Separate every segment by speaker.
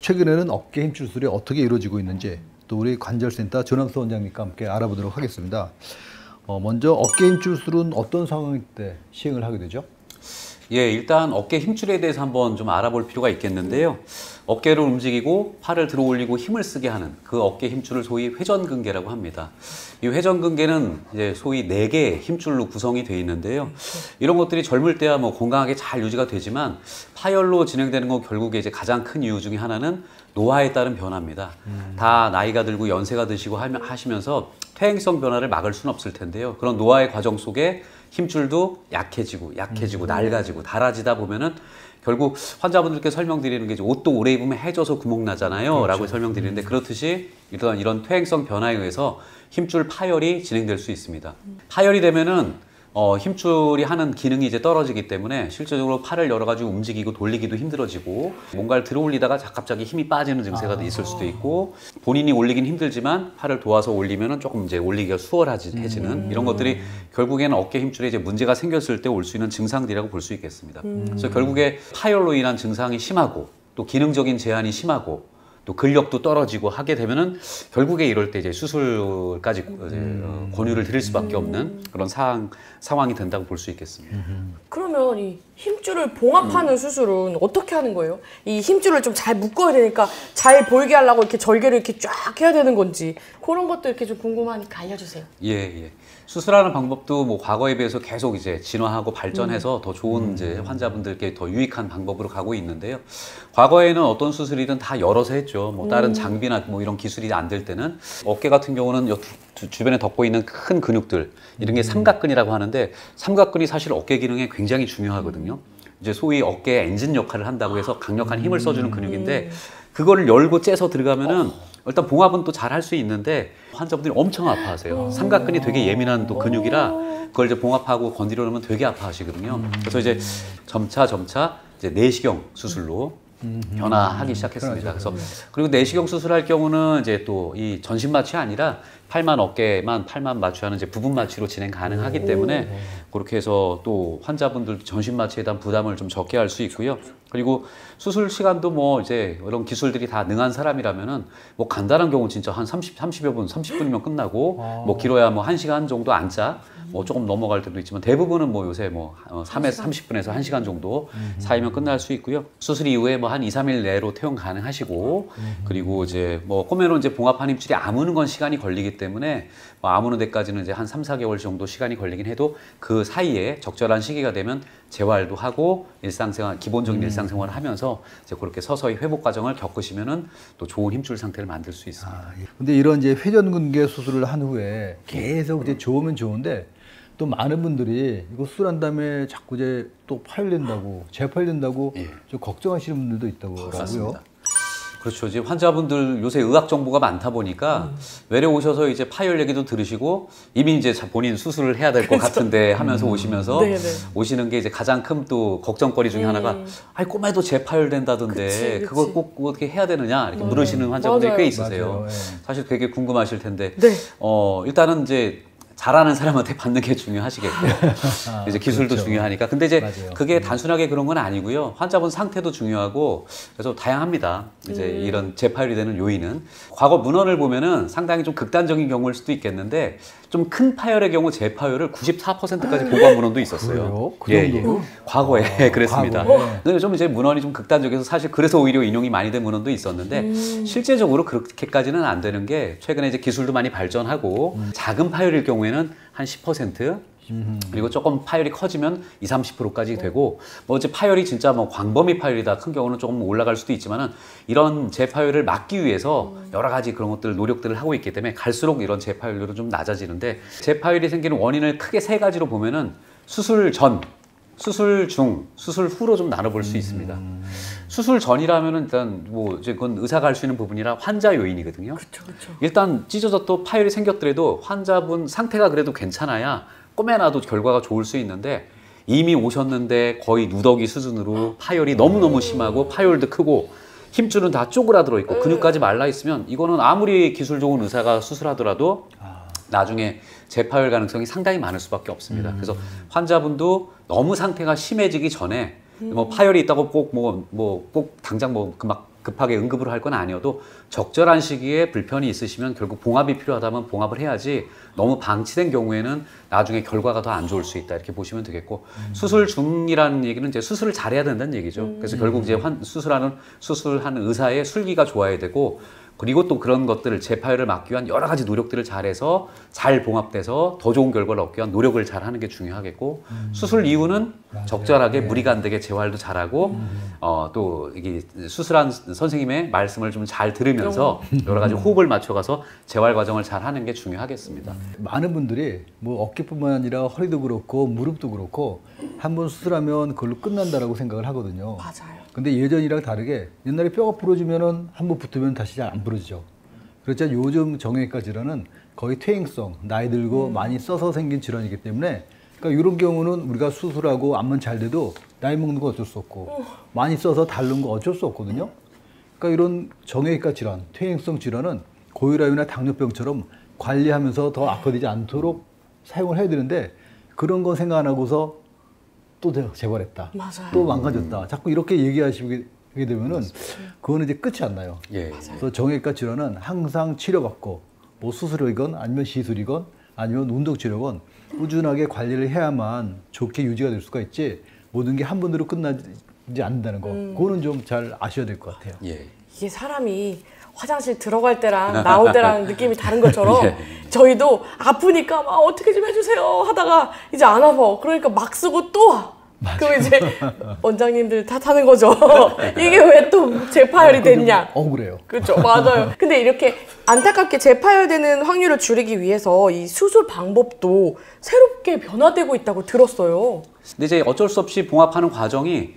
Speaker 1: 최근에는 어깨 힘줄 수술이 어떻게 이루어지고 있는지 또 우리 관절센터 전함수 원장님과 함께 알아보도록 하겠습니다. 먼저 어깨 힘줄 수술은 어떤 상황일 때 시행을 하게 되죠?
Speaker 2: 예, 일단 어깨 힘줄에 대해서 한번 좀 알아볼 필요가 있겠는데요. 어깨를 움직이고 팔을 들어 올리고 힘을 쓰게 하는 그 어깨 힘줄을 소위 회전근개라고 합니다. 이 회전근개는 이제 소위 4개의 힘줄로 구성이 되어 있는데요. 이런 것들이 젊을 때야 뭐 건강하게 잘 유지가 되지만 파열로 진행되는 건 결국에 이제 가장 큰 이유 중에 하나는 노화에 따른 변화입니다. 다 나이가 들고 연세가 드시고 하시면서 퇴행성 변화를 막을 수는 없을 텐데요. 그런 노화의 과정 속에 힘줄도 약해지고 낡아지고 닳아지다 보면은 결국 환자분들께 설명드리는 게 이제 옷도 오래 입으면 해져서 구멍 나잖아요. 그렇죠. 라고 설명드리는데 그렇듯이 일단 이런 퇴행성 변화에 의해서 힘줄 파열이 진행될 수 있습니다. 파열이 되면은 힘줄이 하는 기능이 이제 떨어지기 때문에 실제적으로 팔을 여러 가지 움직이고 돌리기도 힘들어지고 뭔가를 들어 올리다가 갑자기 힘이 빠지는 증세가 있을 수도 있고 본인이 올리긴 힘들지만 팔을 도와서 올리면은 조금 이제 올리기가 수월해지는 이런 것들이 결국에는 어깨 힘줄에 이제 문제가 생겼을 때 올 수 있는 증상들이라고 볼 수 있겠습니다. 그래서 결국에 파열로 인한 증상이 심하고 또 기능적인 제한이 심하고 또 근력도 떨어지고 하게 되면은 결국에 이럴 때 이제 수술까지 권유를 드릴 수밖에 없는 그런 상황이 된다고 볼 수 있겠습니다.
Speaker 3: 그러면 이 힘줄을 봉합하는 수술은 어떻게 하는 거예요? 이 힘줄을 좀 잘 묶어야 되니까 잘 보이게 하려고 이렇게 절개를 이렇게 쫙 해야 되는 건지 그런 것도 이렇게 좀 궁금하니까 알려주세요.
Speaker 2: 예. 수술하는 방법도 뭐 과거에 비해서 계속 이제 진화하고 발전해서 더 좋은 이제 환자분들께 더 유익한 방법으로 가고 있는데요. 과거에는 어떤 수술이든 다 열어서 했죠. 뭐 다른 장비나 뭐 이런 기술이 안 될 때는 어깨 같은 경우는 주변에 덮고 있는 큰 근육들 이런 게 삼각근이라고 하는데 삼각근이 사실 어깨 기능에 굉장히 중요하거든요. 이제 소위 어깨 엔진 역할을 한다고 해서 강력한 힘을 써주는 근육인데 그거를 열고 째서 들어가면은 일단 봉합은 또 잘 할 수 있는데 환자분들이 엄청 아파하세요. 삼각근이 되게 예민한 또 근육이라 그걸 이제 봉합하고 건드려 놓으면 되게 아파하시거든요. 그래서 이제 점차 이제 내시경 수술로 변화하기 시작했습니다. 그래서 그리고 내시경 수술할 경우는 이제 또 이 전신 마취 아니라 팔만 마취하는 이제 부분 마취로 진행 가능하기 때문에 그렇게 해서 또 환자분들 전신 마취에 대한 부담을 좀 적게 할 수 있고요. 그리고 수술 시간도 뭐 이제 이런 기술들이 다 능한 사람이라면은 뭐 간단한 경우 진짜 한 30여 분, 30분이면 끝나고 뭐 길어야 뭐 1시간 정도 앉아 뭐 조금 넘어갈 때도 있지만 대부분은 뭐 요새 뭐 30분에서 1시간 정도 사이면 끝날 수 있고요. 수술 이후에 뭐 한 2, 3일 내로 퇴원 가능하시고 그리고 이제 뭐 꼬매로 이제 봉합한 힘줄이 아무는 건 시간이 걸리기 때문에 뭐 아무는 데까지는 이제 한 3, 4개월 정도 시간이 걸리긴 해도 그 사이에 적절한 시기가 되면 재활도 하고 기본적인 일상생활을 하면서 이제 그렇게 서서히 회복 과정을 겪으시면은 또 좋은 힘줄 상태를 만들 수 있습니다.
Speaker 1: 근데 이런 이제 회전근개 수술을 한 후에 계속 이제 좋으면 좋은데 또 많은 분들이 이거 수술한 다음에 자꾸 이제 또 파열된다고 재파열된다고 좀 걱정하시는 분들도 있다고 하고요.
Speaker 2: 그렇죠. 이제 환자분들 요새 의학 정보가 많다 보니까 외래 오셔서 이제 파열 얘기도 들으시고 이미 이제 본인 수술을 해야 될 것 같은데 하면서 오시면서 오시는 게 이제 가장 큰 또 걱정거리 중에 하나가 아이 꼬매도 재파열된다던데 그걸 꼭 어떻게 해야 되느냐 이렇게 물으시는 환자분들이 꽤 있으세요. 사실 되게 궁금하실 텐데 일단은 이제 잘하는 사람한테 받는 게 중요하시겠고요. 이제 기술도 그렇죠. 중요하니까. 근데 이제 그게 단순하게 그런 건 아니고요. 환자분 상태도 중요하고 그래서 다양합니다. 이제 이런 재파열이 되는 요인은 과거 문헌을 보면은 상당히 좀 극단적인 경우일 수도 있겠는데 좀 큰 파열의 경우 재파열을 94%까지 보고한 문헌도 있었어요. 과거에 그랬습니다. 근데 좀 이제 문헌이 좀 극단적이어서 사실 그래서 오히려 인용이 많이 된 문헌도 있었는데 실제적으로 그렇게까지는 안 되는 게 최근에 이제 기술도 많이 발전하고 작은 파열일 경우에는 한 10% 그리고 조금 파열이 커지면 20, 30%까지 되고 뭐 이제 파열이 진짜 뭐 광범위 파열이다 큰 경우는 조금 올라갈 수도 있지만은 이런 재파열을 막기 위해서 여러 가지 그런 것들 노력들을 하고 있기 때문에 갈수록 이런 재파열률은 좀 낮아지는데 재파열이 생기는 원인을 크게 3가지로 보면은 수술 전, 수술 중, 수술 후로 좀 나눠볼 수 있습니다. 수술 전이라면은 일단 뭐 이제 그건 의사가 할 수 있는 부분이라 환자 요인이거든요.
Speaker 3: 그쵸.
Speaker 2: 일단 찢어졌고 파열이 생겼더라도 환자분 상태가 그래도 괜찮아야 꼬매놔도 결과가 좋을 수 있는데 이미 오셨는데 거의 누더기 수준으로 파열이 너무너무 심하고 파열도 크고 힘줄은 다 쪼그라들어 있고 근육까지 말라 있으면 이거는 아무리 기술 좋은 의사가 수술하더라도 나중에 재파열 가능성이 상당히 많을 수밖에 없습니다. 그래서 환자분도 너무 상태가 심해지기 전에 뭐 파열이 있다고 꼭 당장 막 급하게 응급으로 할 건 아니어도 적절한 시기에 불편이 있으시면 결국 봉합이 필요하다면 봉합을 해야지 너무 방치된 경우에는 나중에 결과가 더 안 좋을 수 있다 이렇게 보시면 되겠고 수술 중이라는 얘기는 이제 수술을 잘해야 된다는 얘기죠. 그래서 결국 이제 수술하는 의사의 술기가 좋아야 되고 그리고 또 그런 것들을 재파열을 막기 위한 여러 가지 노력들을 잘해서 잘 봉합돼서 더 좋은 결과를 얻기 위한 노력을 잘 하는 게 중요하겠고 수술 이후는 적절하게 무리가 안 되게 재활도 잘하고 또 이게 수술한 선생님의 말씀을 좀 잘 들으면서 여러 가지 호흡을 맞춰가서 재활 과정을 잘 하는 게 중요하겠습니다.
Speaker 1: 많은 분들이 뭐 어깨뿐만 아니라 허리도 그렇고 무릎도 그렇고 한 번 수술하면 그걸로 끝난다라고 생각을 하거든요.
Speaker 3: 맞아요.
Speaker 1: 근데 예전이랑 다르게 옛날에 뼈가 부러지면은 한 번 붙으면 다시 잘 안 부러지죠. 그렇지만 요즘 정형외과 질환은 거의 퇴행성, 나이 들고 많이 써서 생긴 질환이기 때문에 그러니까 이런 경우는 우리가 수술하고 암만 잘 돼도 나이 먹는 거 어쩔 수 없고 많이 써서 닳는 거 어쩔 수 없거든요. 그러니까 이런 정형외과 질환, 퇴행성 질환은 고혈압이나 당뇨병처럼 관리하면서 더 악화되지 않도록 사용을 해야 되는데 그런 거 생각 안 하고서 또 재발했다.
Speaker 3: 맞아요.
Speaker 1: 또 망가졌다. 자꾸 이렇게 얘기하시게 되면은 그거는 이제 끝이 안 나요.
Speaker 2: 예.
Speaker 1: 그래서 정형외과 질환은 항상 치료받고 뭐 수술이건 아니면 시술이건 아니면 운동치료건 꾸준하게 관리를 해야만 좋게 유지가 될 수가 있지 모든 게 한 번으로 끝나지 않는다는 거. 그거는 좀 잘 아셔야 될 것 같아요.
Speaker 2: 예.
Speaker 3: 이게 사람이 화장실 들어갈 때랑 나올 때랑 느낌이 다른 것처럼
Speaker 2: 예.
Speaker 3: 저희도 아프니까 막 어떻게 좀 해주세요 하다가 이제 안 아파. 그러니까 막 쓰고 또 와. 그럼 이제 원장님들 탓하는 거죠. 이게 왜 또 재파열이 됐냐.
Speaker 1: 억울해요.
Speaker 3: 그렇죠. 맞아요. 근데 이렇게 안타깝게 재파열되는 확률을 줄이기 위해서 이 수술 방법도 새롭게 변화되고 있다고 들었어요.
Speaker 2: 근데 이제 어쩔 수 없이 봉합하는 과정이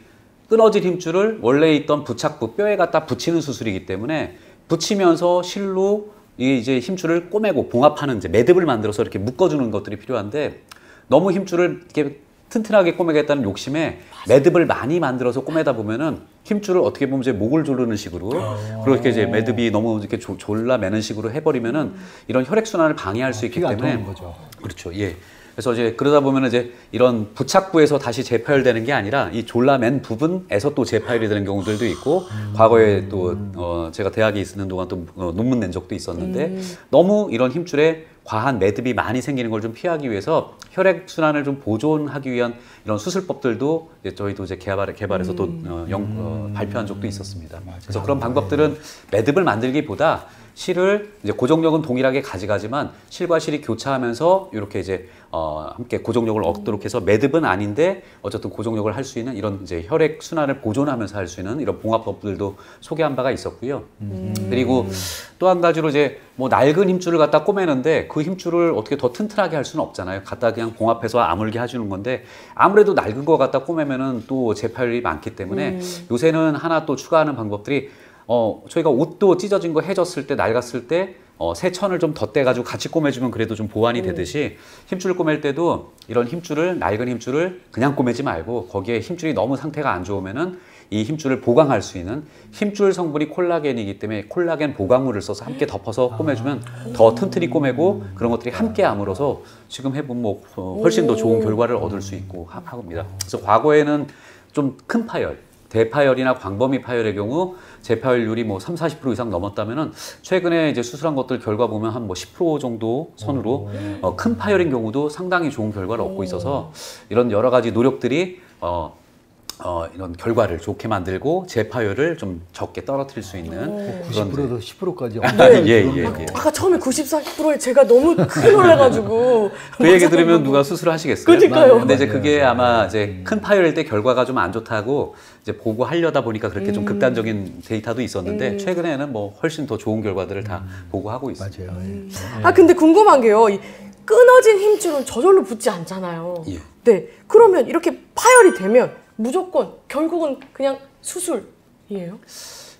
Speaker 2: 끊어진 힘줄을 원래 있던 부착부 뼈에 갖다 붙이는 수술이기 때문에 붙이면서 실로 이제 힘줄을 꼬매고 봉합하는 이제 매듭을 만들어서 이렇게 묶어주는 것들이 필요한데 너무 힘줄을 이렇게 튼튼하게 꼬매겠다는 욕심에 매듭을 많이 만들어서 꼬매다 보면은 힘줄을 어떻게 보면 이제 목을 조르는 식으로 그렇게 이제 매듭이 너무 이렇게 졸라매는 식으로 해버리면은 이런 혈액순환을 방해할 수 있기
Speaker 1: 피가 안
Speaker 2: 때문에
Speaker 1: 통하는 거죠.
Speaker 2: 그렇죠. 예. 그래서 이제 그러다 보면 이제 이런 부착부에서 다시 재파열되는 게 아니라 이 졸라맨 부분에서 또 재파열이 되는 경우들도 있고 과거에 또 제가 대학에 있는 동안 또 논문 낸 적도 있었는데 너무 이런 힘줄에 과한 매듭이 많이 생기는 걸 좀 피하기 위해서 혈액 순환을 좀 보존하기 위한 이런 수술법들도 이제 저희도 이제 개발해서 또 발표한 적도 있었습니다. 그래서 그런 방법들은 매듭을 만들기보다 실을 이제 고정력은 동일하게 가져가지만 실과 실이 교차하면서 이렇게 이제 함께 고정력을 얻도록 해서 매듭은 아닌데 어쨌든 고정력을 할 수 있는 이런 이제 혈액 순환을 보존하면서 할 수 있는 이런 봉합법들도 소개한 바가 있었고요. 그리고 또 한 가지로 이제 뭐 낡은 힘줄을 갖다 꼬매는데 그 힘줄을 어떻게 더 튼튼하게 할 수는 없잖아요. 갖다 그냥 봉합해서 아물게 해주는 건데 아무래도 낡은 거 갖다 꼬매면은 또 재파열이 많기 때문에 요새는 하나 또 추가하는 방법들이 저희가 옷도 찢어진 거 해졌을 때 낡았을 때 새 천을 좀 덧대가지고 같이 꼬매주면 그래도 좀 보완이 되듯이 힘줄을 꼬맬 때도 이런 힘줄을 낡은 힘줄을 그냥 꼬매지 말고 거기에 힘줄이 너무 상태가 안 좋으면은 이 힘줄을 보강할 수 있는 힘줄 성분이 콜라겐이기 때문에 콜라겐 보강물을 써서 함께 덮어서 꼬매주면 더 튼튼히 꼬매고 그런 것들이 함께 아물어서 지금 해보면 뭐 훨씬 더 좋은 결과를 얻을 수 있고 합니다. 그래서 과거에는 좀 큰 파열 대파열이나 광범위 파열의 경우 재파열률이 뭐 30-40% 이상 넘었다면은 최근에 이제 수술한 것들 결과 보면 한 뭐 10% 정도 선으로 큰 파열인 경우도 상당히 좋은 결과를 얻고 있어서 이런 여러 가지 노력들이 이런 결과를 좋게 만들고 재파열을 좀 적게 떨어뜨릴 수 있는
Speaker 1: 90%도 10%까지.
Speaker 2: 예.
Speaker 3: 아까 처음에 94%에 제가 너무 크게 놀래가지고
Speaker 2: 그 얘기 들으면 누가 수술하시겠어요?
Speaker 3: 그러니까요.
Speaker 2: 근데 이제 그게 아마 이제 큰 파열일 때 결과가 좀 안 좋다고 이제 보고 하려다 보니까 그렇게 좀 극단적인 데이터도 있었는데 최근에는 뭐 훨씬 더 좋은 결과들을 다 보고하고 있습니다.
Speaker 1: 맞아요.
Speaker 3: 아 근데 궁금한 게요. 이 끊어진 힘줄은 저절로 붙지 않잖아요.
Speaker 2: 예.
Speaker 3: 네. 그러면 이렇게 파열이 되면 무조건 결국은 그냥 수술이에요?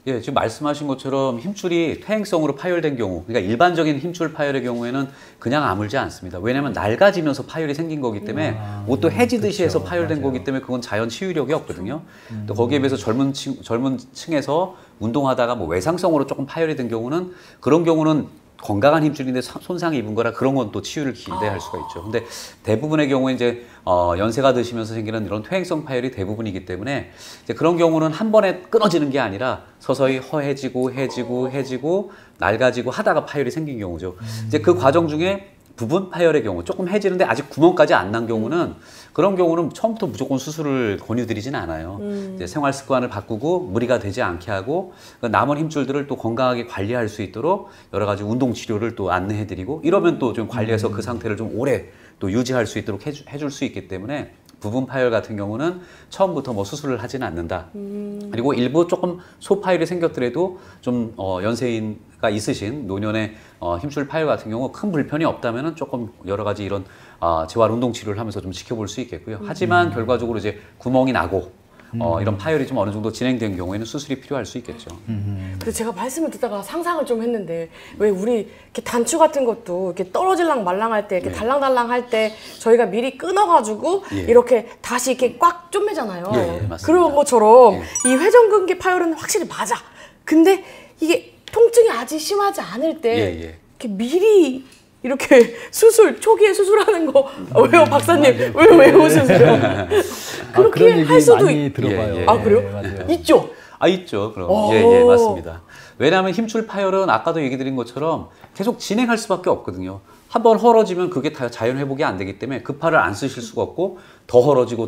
Speaker 2: 예, 지금 말씀하신 것처럼 힘줄이 퇴행성으로 파열된 경우, 그러니까 일반적인 힘줄 파열의 경우에는 그냥 아물지 않습니다. 왜냐하면 낡아지면서 파열이 생긴 거기 때문에 옷도 해지듯이 해서 파열된 거기 때문에 그건 자연 치유력이 없거든요. 또 거기에 비해서 젊은 층에서 운동하다가 뭐 외상성으로 조금 파열이 된 경우는 그런 경우는 건강한 힘줄인데 손상이 입은 거라 그런 건 또 치유를 기대할 수가 있죠. 근데 대부분의 경우에 이제 연세가 드시면서 생기는 이런 퇴행성 파열이 대부분이기 때문에 이제 그런 경우는 한 번에 끊어지는 게 아니라 서서히 허해지고 해지고 낡아지고 하다가 파열이 생긴 경우죠. 이제 그 과정 중에 부분 파열의 경우 조금 해지는데 아직 구멍까지 안 난 경우는 그런 경우는 처음부터 무조건 수술을 권유드리진 않아요. 이제 생활 습관을 바꾸고 무리가 되지 않게 하고 그 남은 힘줄들을 또 건강하게 관리할 수 있도록 여러 가지 운동 치료를 또 안내해드리고 이러면 또 좀 관리해서 그 상태를 좀 오래 또 유지할 수 있도록 해줄 수 있기 때문에 부분 파열 같은 경우는 처음부터 뭐 수술을 하지는 않는다. 그리고 일부 조금 소파열이 생겼더라도 좀 연세인가 있으신 노년의 힘줄 파열 같은 경우 큰 불편이 없다면은 조금 여러 가지 이런 재활 운동 치료를 하면서 좀 지켜볼 수 있겠고요. 하지만 결과적으로 이제 구멍이 나고 이런 파열이 좀 어느 정도 진행된 경우에는 수술이 필요할 수 있겠죠.
Speaker 3: 그래서 제가 말씀을 듣다가 상상을 좀 했는데 왜 우리 이렇게 단추 같은 것도 이렇게 떨어질랑 말랑할 때 이렇게 달랑달랑 할 때 저희가 미리 끊어가지고 이렇게 다시 이렇게 꽉 쪼매잖아요.
Speaker 2: 맞습니다.
Speaker 3: 그런 것처럼 이 회전근개 파열은 확실히 맞아. 근데 이게 통증이 아직 심하지 않을 때 이렇게 미리 이렇게 초기에 수술하는 거 왜요 박사님? 왜 웃으세요? 그렇게
Speaker 1: 그런 얘기
Speaker 3: 할 수도
Speaker 1: 많이 들어봐요.
Speaker 3: 아 그래요?
Speaker 1: 네, 맞아요.
Speaker 3: 있죠.
Speaker 2: 있죠. 그럼 예, 맞습니다. 왜냐하면 힘줄 파열은 아까도 얘기 드린 것처럼 계속 진행할 수밖에 없거든요. 한번 헐어지면 그게 다 자연 회복이 안 되기 때문에 그 팔을 안 쓰실 수가 없고 더 헐어지고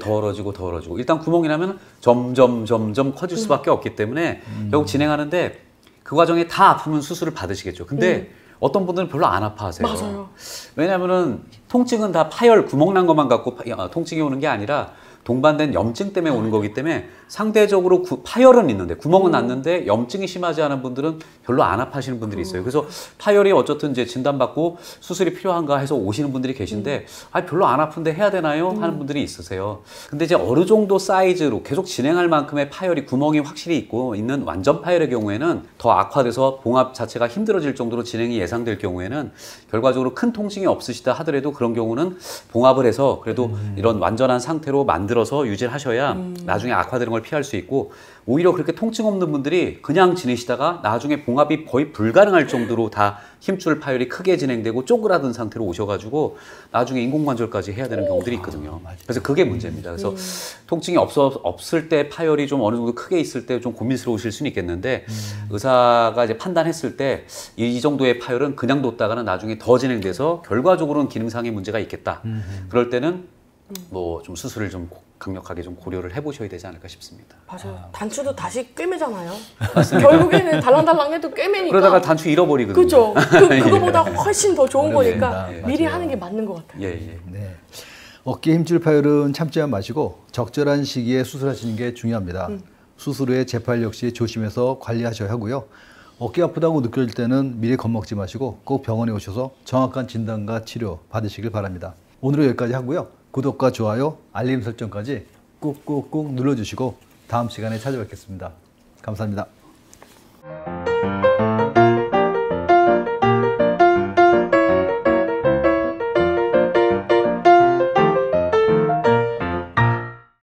Speaker 2: 일단 구멍이 나면 점점 커질 수밖에 없기 때문에 결국 진행하는데 그 과정에 다 아프면 수술을 받으시겠죠. 근데 어떤 분들은 별로 안 아파하세요.
Speaker 3: 맞아요.
Speaker 2: 왜냐하면은 통증은 다 파열 구멍 난 것만 갖고 통증이 오는 게 아니라 동반된 염증 때문에 오는 거기 때문에 상대적으로 파열은 있는데 구멍은 났는데 염증이 심하지 않은 분들은 별로 안 아파하시는 분들이 있어요. 그래서 파열이 어쨌든 이제 진단받고 수술이 필요한가 해서 오시는 분들이 계신데 별로 안 아픈데 해야 되나요? 하는 분들이 있으세요. 근데 이제 어느 정도 사이즈로 계속 진행할 만큼의 파열이 구멍이 확실히 있는 완전 파열의 경우에는 더 악화돼서 봉합 자체가 힘들어질 정도로 진행이 예상될 경우에는 결과적으로 큰 통증이 없으시다 하더라도 그런 경우는 봉합을 해서 그래도 이런 완전한 상태로 만들어서 유지를 하셔야 나중에 악화되는 걸 피할 수 있고 오히려 그렇게 통증 없는 분들이 그냥 지내시다가 나중에 봉합이 거의 불가능할 정도로 다 힘줄 파열이 크게 진행되고 쪼그라든 상태로 오셔가지고 나중에 인공관절까지 해야 되는 경우들이 있거든요. 그래서 그게 문제입니다. 그래서 통증이 없을 때 파열이 좀 어느 정도 크게 있을 때 좀 고민스러우실 수는 있겠는데 의사가 이제 판단했을 때 이 정도의 파열은 그냥 뒀다가는 나중에 더 진행돼서 결과적으로는 기능상의 문제가 있겠다. 그럴 때는 뭐 좀 수술을 좀 강력하게 좀 고려를 해보셔야 되지 않을까 싶습니다.
Speaker 3: 맞아요. 단추도 다시 꿰매잖아요. 결국에는 달랑달랑해도 꿰매니까.
Speaker 2: 그러다가 단추 잃어버리거든요.
Speaker 3: 그렇죠. 그거보다 훨씬 더 좋은 거니까 미리
Speaker 1: 맞아요.
Speaker 3: 하는 게 맞는 것 같아요.
Speaker 1: 네. 어깨 힘줄 파열은 참지 마시고 적절한 시기에 수술하시는 게 중요합니다. 수술 후에 재팔 역시 조심해서 관리하셔야 하고요. 어깨 아프다고 느껴질 때는 미리 겁먹지 마시고 꼭 병원에 오셔서 정확한 진단과 치료 받으시길 바랍니다. 오늘은 여기까지 하고요. 구독과 좋아요, 알림 설정까지 꾹꾹꾹 눌러주시고 다음 시간에 찾아뵙겠습니다. 감사합니다.